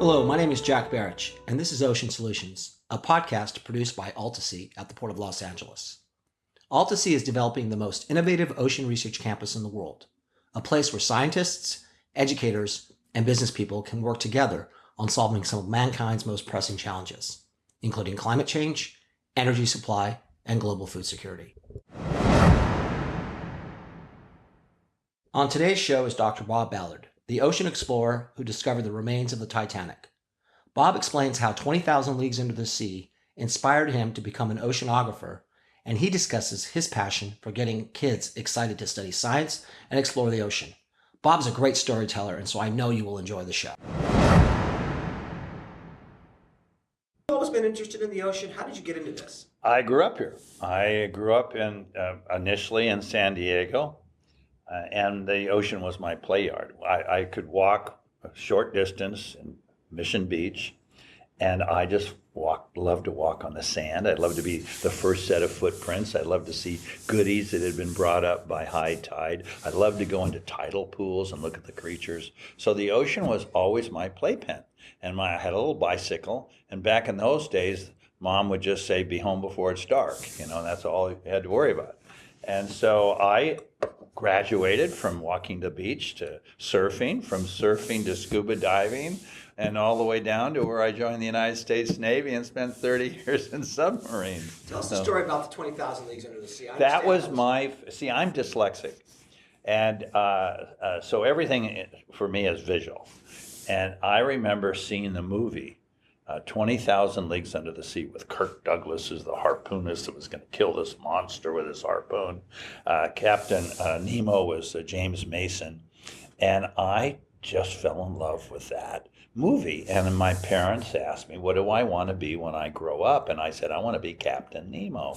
Hello, my name is Jack Barrich, and this is Ocean Solutions, a podcast produced by Altasea at the Port of Los Angeles. Altasea is developing the most innovative ocean research campus in the world, a place where scientists, educators, and business people can work together on solving some of mankind's most pressing challenges, including climate change, energy supply, and global food security. On today's show is Dr. Bob Ballard, the ocean explorer who discovered the remains of the Titanic. Bob explains how 20,000 Leagues Under the Sea inspired him to become an oceanographer, and he discusses his passion for getting kids excited to study science and explore the ocean. Bob's a great storyteller, and so I know you will enjoy the show. You've always been interested in the ocean. How did you get into this? I grew up here. I grew up initially in San Diego, and the ocean was my play yard. I could walk a short distance in Mission Beach, and I just loved to walk on the sand. I'd love to be the first set of footprints. I'd love to see goodies that had been brought up by high tide. I'd love to go into tidal pools and look at the creatures. So the ocean was always my playpen. And I had a little bicycle, and back in those days, Mom would just say, "Be home before it's dark." And that's all you had to worry about. And so I graduated from walking the beach to surfing, from surfing to scuba diving, and all the way down to where I joined the United States Navy and spent 30 years in submarines. Tell us the story about the 20,000 Leagues Under the Sea. I'm dyslexic. And so everything for me is visual. And I remember seeing the movie 20,000 Leagues Under the Sea with Kirk Douglas as the harpoonist that was going to kill this monster with his harpoon. Captain Nemo was James Mason. And I just fell in love with that movie. And my parents asked me, what do I want to be when I grow up? And I said, I want to be Captain Nemo.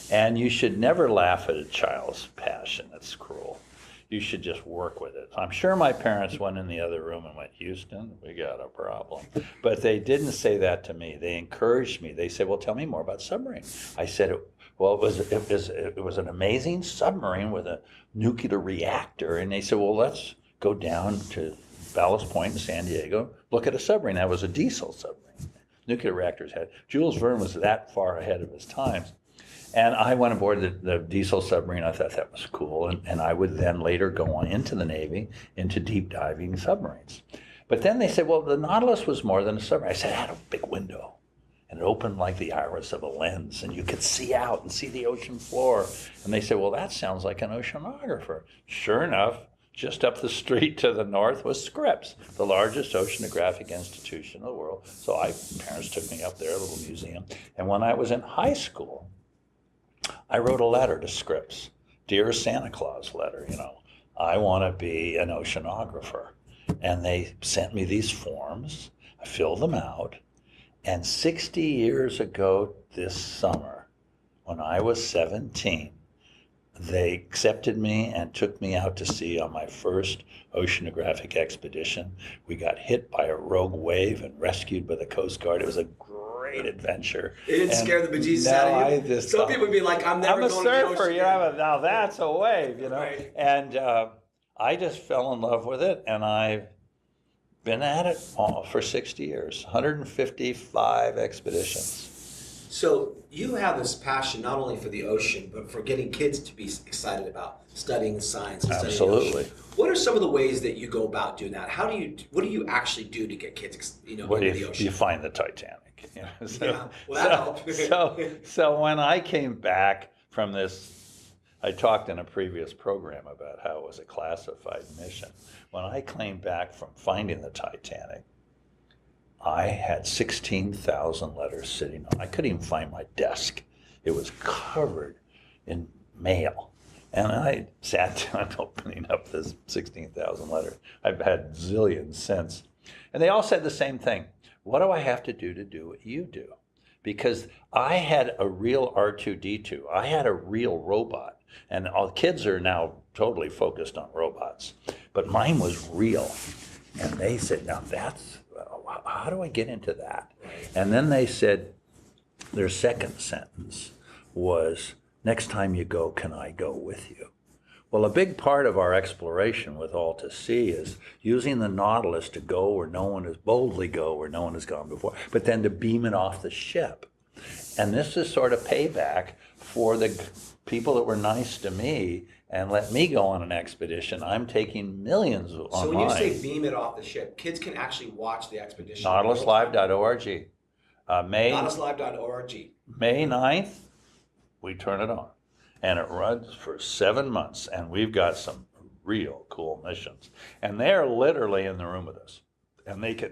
And you should never laugh at a child's passion. That's cruel. You should just work with it. I'm sure my parents went in the other room and went, Houston, we got a problem. But they didn't say that to me. They encouraged me. They said, well, tell me more about submarines. I said, well, it was an amazing submarine with a nuclear reactor. And they said, well, let's go down to Ballast Point in San Diego, look at a submarine. That was a diesel submarine. Nuclear reactors had. Jules Verne was that far ahead of his times. And I went aboard the diesel submarine. I thought that was cool. And I would then later go on into the Navy, into deep diving submarines. But then they said, well, the Nautilus was more than a submarine. I said, it had a big window. And it opened like the iris of a lens. And you could see out and see the ocean floor. And they said, well, that sounds like an oceanographer. Sure enough, just up the street to the north was Scripps, the largest oceanographic institution in the world. So parents took me up there, a little museum. And when I was in high school, I wrote a letter to Scripps, Dear Santa Claus letter, I want to be an oceanographer. And they sent me these forms. I filled them out. And 60 years ago this summer, when I was 17, they accepted me and took me out to sea on my first oceanographic expedition. We got hit by a rogue wave and rescued by the Coast Guard. It was a great adventure. It didn't scare the bejesus out of you? Some people would be like, I'm never going to the ocean. I'm a surfer, now that's a wave, Right. And I just fell in love with it, and I've been at it for 60 years, 155 expeditions. So you have this passion not only for the ocean, but for getting kids to be excited about studying science and studying Absolutely. the ocean. What are some of the ways that you go about doing that? What do you actually do to get kids, into the ocean? You find the Titanic. Helped. So when I came back from this, I talked in a previous program about how it was a classified mission. When I came back from finding the Titanic, I had 16,000 letters sitting on. I couldn't even find my desk. It was covered in mail. And I sat down opening up this 16,000 letters. I've had zillions since. And they all said the same thing. What do I have to do what you do? Because I had a real R2-D2. I had a real robot. And all kids are now totally focused on robots. But mine was real. And they said, now how do I get into that? And then they said, their second sentence was, next time you go, can I go with you? Well, a big part of our exploration with All to Sea is using the Nautilus to go where no one has boldly go where no one has gone before, but then to beam it off the ship. And this is sort of payback for the people that were nice to me and let me go on an expedition. I'm taking millions online. So when you say beam it off the ship, kids can actually watch the expedition. NautilusLive.org. NautilusLive.org. May 9th, we turn it on. And it runs for 7 months. And we've got some real cool missions. And they're literally in the room with us. And they can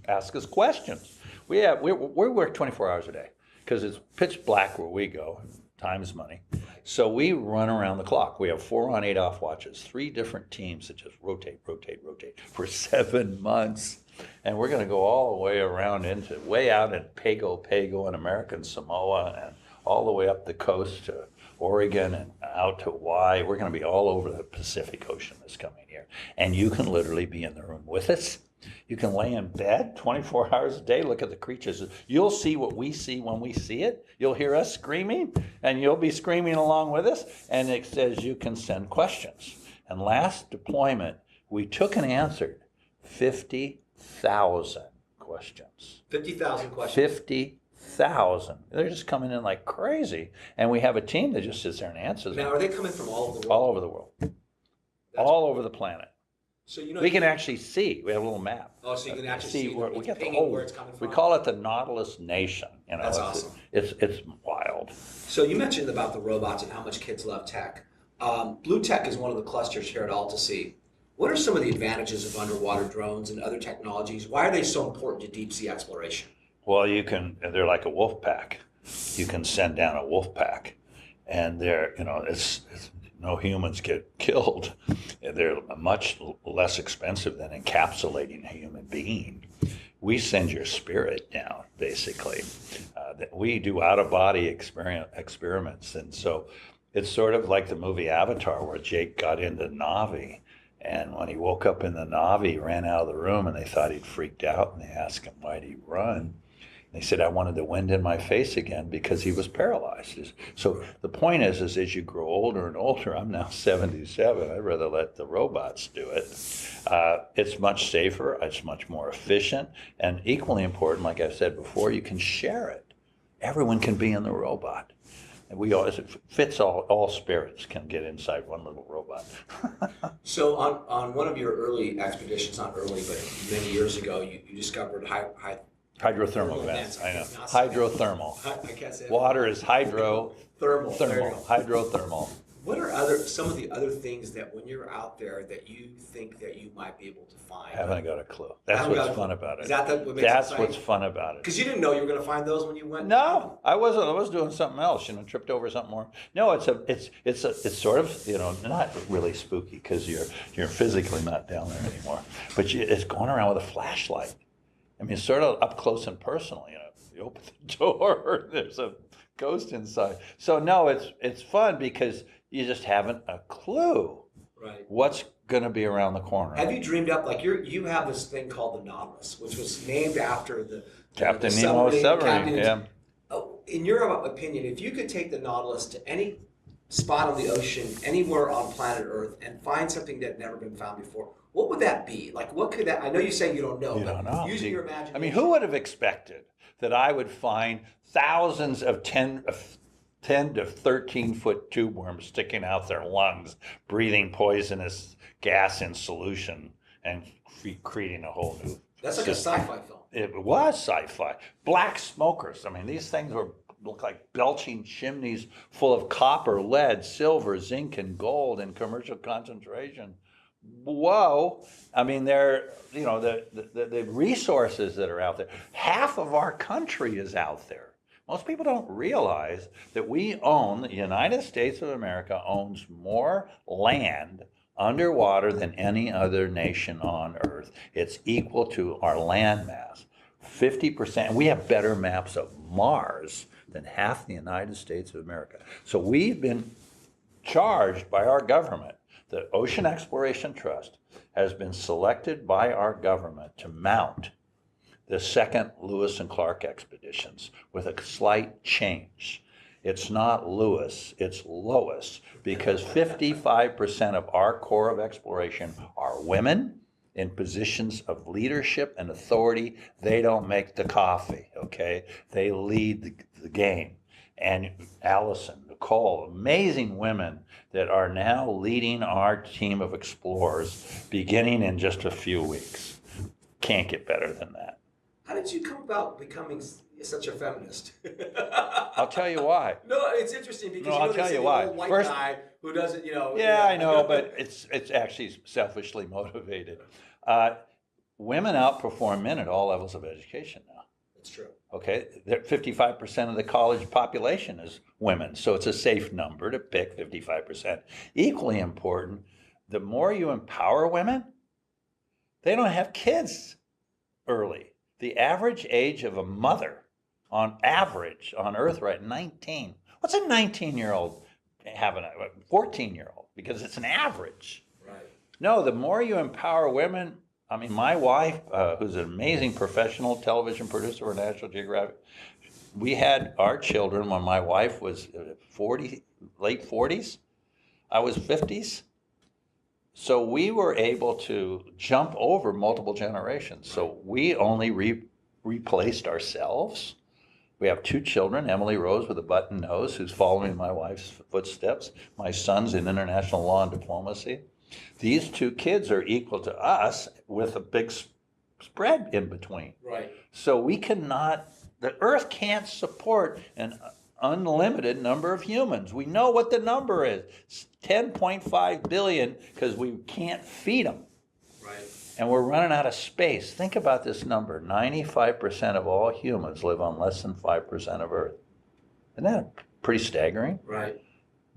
ask us questions. We work 24 hours a day because it's pitch black where we go. Time is money. So we run around the clock. We have 4 on 8 off watches, 3 different teams that just rotate for 7 months. And we're going to go all the way around way out in Pago and American Samoa and all the way up the coast to Oregon and out to Hawaii. We're going to be all over the Pacific Ocean this coming year. And you can literally be in the room with us. You can lay in bed 24 hours a day, look at the creatures. You'll see what we see when we see it. You'll hear us screaming, and you'll be screaming along with us. And it says you can send questions. And last deployment, we took and answered 50,000 questions. 50,000 questions. 50,000. They're just coming in like crazy. And we have a team that just sits there and answers them. Now, are they coming from all over the world? All over the world. All over the planet. So we can actually see. We have a little map. Oh, so you can actually see where we get the whole. whole. Where it's coming from. We call it the Nautilus Nation. That's awesome. It's wild. So you mentioned about the robots and how much kids love tech. Blue Tech is one of the clusters here at All to Sea. What are some of the advantages of underwater drones and other technologies? Why are they so important to deep sea exploration? Well, they're like a wolf pack. You can send down a wolf pack, and it's no humans get killed. They're much less expensive than encapsulating a human being. We send your spirit down, basically. We do out-of-body experiments. And so it's sort of like the movie Avatar, where Jake got into Na'vi. And when he woke up in the Na'vi, he ran out of the room, and they thought he'd freaked out. And they asked him, why'd he run? He said, I wanted the wind in my face again because he was paralyzed. So the point is as you grow older and older, I'm now 77, I'd rather let the robots do it. It's much safer, it's much more efficient, and equally important, like I said before, you can share it. Everyone can be in the robot. And it fits all spirits can get inside one little robot. So on one of your early expeditions, not early, but many years ago, you discovered hydrothermal vents. I know. Hydrothermal. I can't say Water is thermal. Hydrothermal. What are some of the other things that when you're out there that you think that you might be able to find? I haven't got a clue. That's what's fun about it. Is that what makes it exciting? What's fun about it. Because you didn't know you were going to find those when you went. No, I wasn't. I was doing something else. Tripped over something more. No, it's sort of not really spooky because you're physically not down there anymore. But it's going around with a flashlight. I mean, sort of up close and personal. You open the door, there's a ghost inside. So no, it's fun because you just haven't a clue what's going to be around the corner. Have you dreamed up you have this thing called the Nautilus, which was named after the Captain Nemo's submarine? Yeah. In your opinion, if you could take the Nautilus to any spot on the ocean, anywhere on planet Earth, and find something that had never been found before, what would that be? What could that? I know you say you don't know, but using your imagination. I mean, who would have expected that I would find thousands of 10 to 13 foot tube worms sticking out their lungs, breathing poisonous gas in solution, and creating a whole new. That's like a sci-fi film. It was sci-fi. Black smokers. I mean, these things look like belching chimneys full of copper, lead, silver, zinc, and gold in commercial concentration. Whoa. I mean, the resources that are out there. Half of our country is out there. Most people don't realize that the United States of America owns more land underwater than any other nation on Earth. It's equal to our land mass. 50%. We have better maps of Mars than half the United States of America. So we've been charged by our government. The Ocean Exploration Trust has been selected by our government to mount the second Lewis and Clark expeditions with a slight change. It's not Lewis, it's Lois, because 55% of our core of exploration are women in positions of leadership and authority. They don't make the coffee, okay? They lead the game. And Allison, Nicole, amazing women that are now leading our team of explorers beginning in just a few weeks. Can't get better than that. How did you come about becoming such a feminist? I'll tell you why. No, it's interesting because I'll tell you why. old white First, guy who doesn't, Yeah, I know, but it's actually selfishly motivated. Women outperform men at all levels of education now. It's true. Okay, 55% of the college population is women, so it's a safe number to pick 55%. Equally important, the more you empower women, they don't have kids early. The average age of a mother, on average, on Earth, right, 19. What's a 19-year-old having a 14-year-old? Because it's an average. Right. No, the more you empower women. I mean, my wife, who's an amazing professional television producer for National Geographic, we had our children when my wife was 40, late 40s. I was 50s. So we were able to jump over multiple generations. So we only replaced ourselves. We have 2 children, Emily Rose with a button nose, who's following my wife's footsteps. My son's in international law and diplomacy. These 2 kids are equal to us with a big spread in between. Right. So the Earth can't support an unlimited number of humans. We know what the number is. It's 10.5 billion because we can't feed them. Right. And we're running out of space. Think about this number. 95% of all humans live on less than 5% of Earth. Isn't that pretty staggering? Right.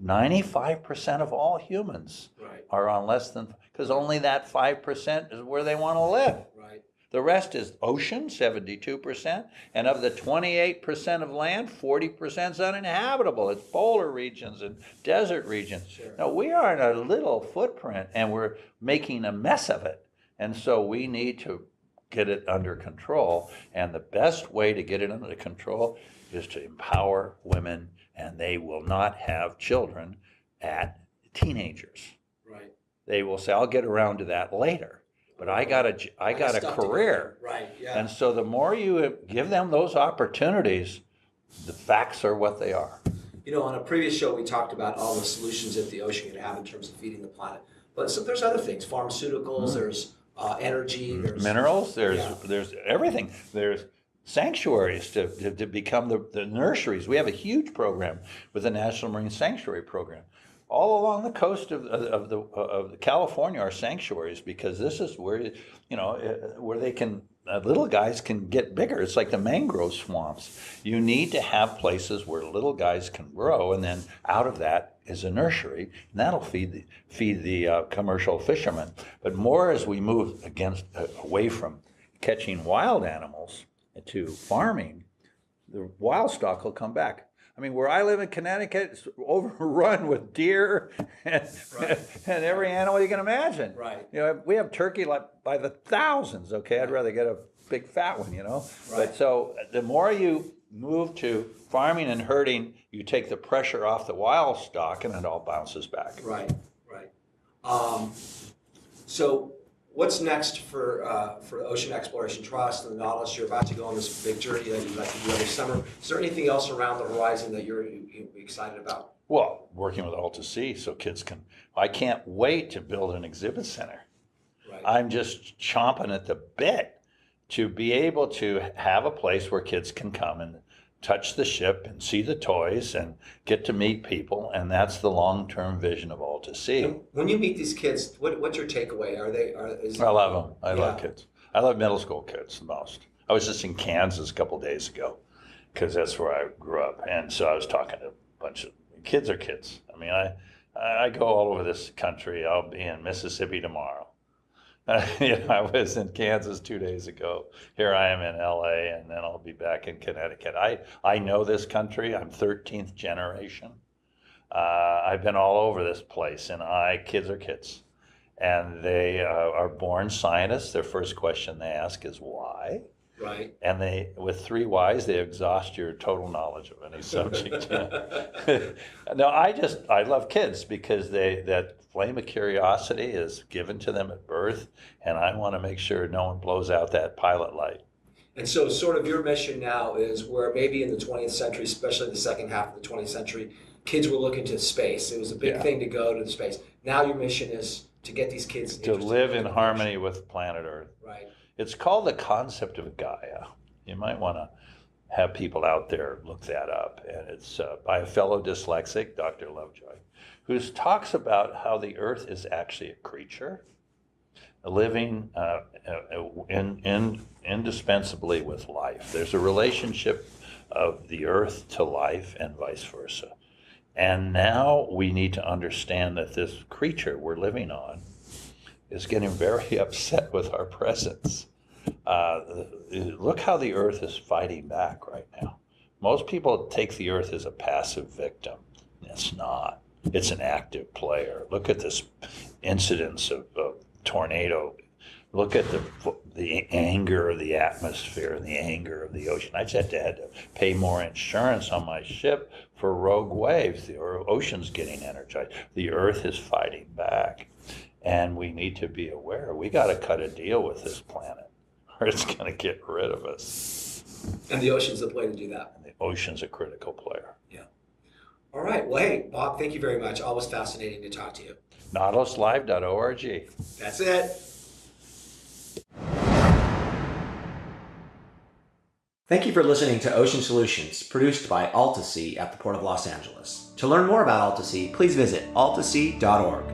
95% of all humans are on less than, because only that 5% is where they want to live. Right. The rest is ocean, 72%, and of the 28% of land, 40% is uninhabitable. It's polar regions and desert regions. Sure. Now, we are in a little footprint, and we're making a mess of it. And so we need to get it under control, and the best way to get it under control is to empower women, and they will not have children at teenagers. Right. They will say, I'll get around to that later, but I got a career. Right, yeah. And so the more you give them those opportunities, the facts are what they are. On a previous show, we talked about all the solutions that the ocean can have in terms of feeding the planet. But so there's other things, pharmaceuticals, there's energy, there's minerals, there's everything. There's sanctuaries to become the nurseries. We have a huge program with the National Marine Sanctuary Program. All along the coast of California are sanctuaries, because this is where where they can little guys can get bigger. It's like the mangrove swamps. You need to have places where little guys can grow, and then out of that is a nursery, and that'll feed the commercial fishermen. But more as we move away from catching wild animals to farming, the wild stock will come back. I mean, where I live in Connecticut, it's overrun with deer and every animal you can imagine. Right. We have turkey like by the thousands. Okay, I'd rather get a big fat one. Right. But so the more you move to farming and herding, you take the pressure off the wild stock, and it all bounces back. Right. So what's next for the Ocean Exploration Trust and the Nautilus? You're about to go on this big journey that you'd like to do every summer. Is there anything else around the horizon that you're excited about? Well, working with Alta Sea so kids can. I can't wait to build an exhibit center. Right. I'm just chomping at the bit to be able to have a place where kids can come and touch the ship and see the toys and get to meet people, and that's the long-term vision of Alta Sea. And when you meet these kids, what's your takeaway? I love them. I love kids. I love middle school kids the most. I was just in Kansas a couple of days ago because that's where I grew up, and so I was talking to a bunch of kids. Are kids. I mean, I go all over this country. I'll be in Mississippi tomorrow. I was in Kansas 2 days ago. Here I am in LA, and then I'll be back in Connecticut. I know this country. I'm 13th generation. I've been all over this place, and kids are kids. And they are born scientists. Their first question they ask is why? Right. And with 3 Ys, they exhaust your total knowledge of any subject. No, I love kids because that flame of curiosity is given to them at birth, and I want to make sure no one blows out that pilot light. And so sort of your mission now is where maybe in the 20th century, especially the second half of the 20th century, kids were looking to space. It was a big thing to go to the space. Now your mission is to get these kids to live in harmony with planet Earth. Right. It's called the concept of Gaia. You might want to have people out there look that up. And it's by a fellow dyslexic, Dr. Lovejoy, who talks about how the Earth is actually a creature living indispensably with life. There's a relationship of the Earth to life and vice versa. And now we need to understand that this creature we're living on is getting very upset with our presence. Look how the Earth is fighting back right now. Most people take the Earth as a passive victim. It's not. It's an active player. Look at this incidence of tornado. Look at the anger of the atmosphere and the anger of the ocean. I just had to pay more insurance on my ship for rogue waves. The ocean's getting energized. The Earth is fighting back. And we need to be aware. We got to cut a deal with this planet, or it's going to get rid of us. And the ocean's the way to do that. And the ocean's a critical player. Yeah. All right. Well, hey, Bob, thank you very much. Always fascinating to talk to you. NautilusLive.org. That's it. Thank you for listening to Ocean Solutions, produced by AltaSea at the Port of Los Angeles. To learn more about AltaSea, please visit altasea.org.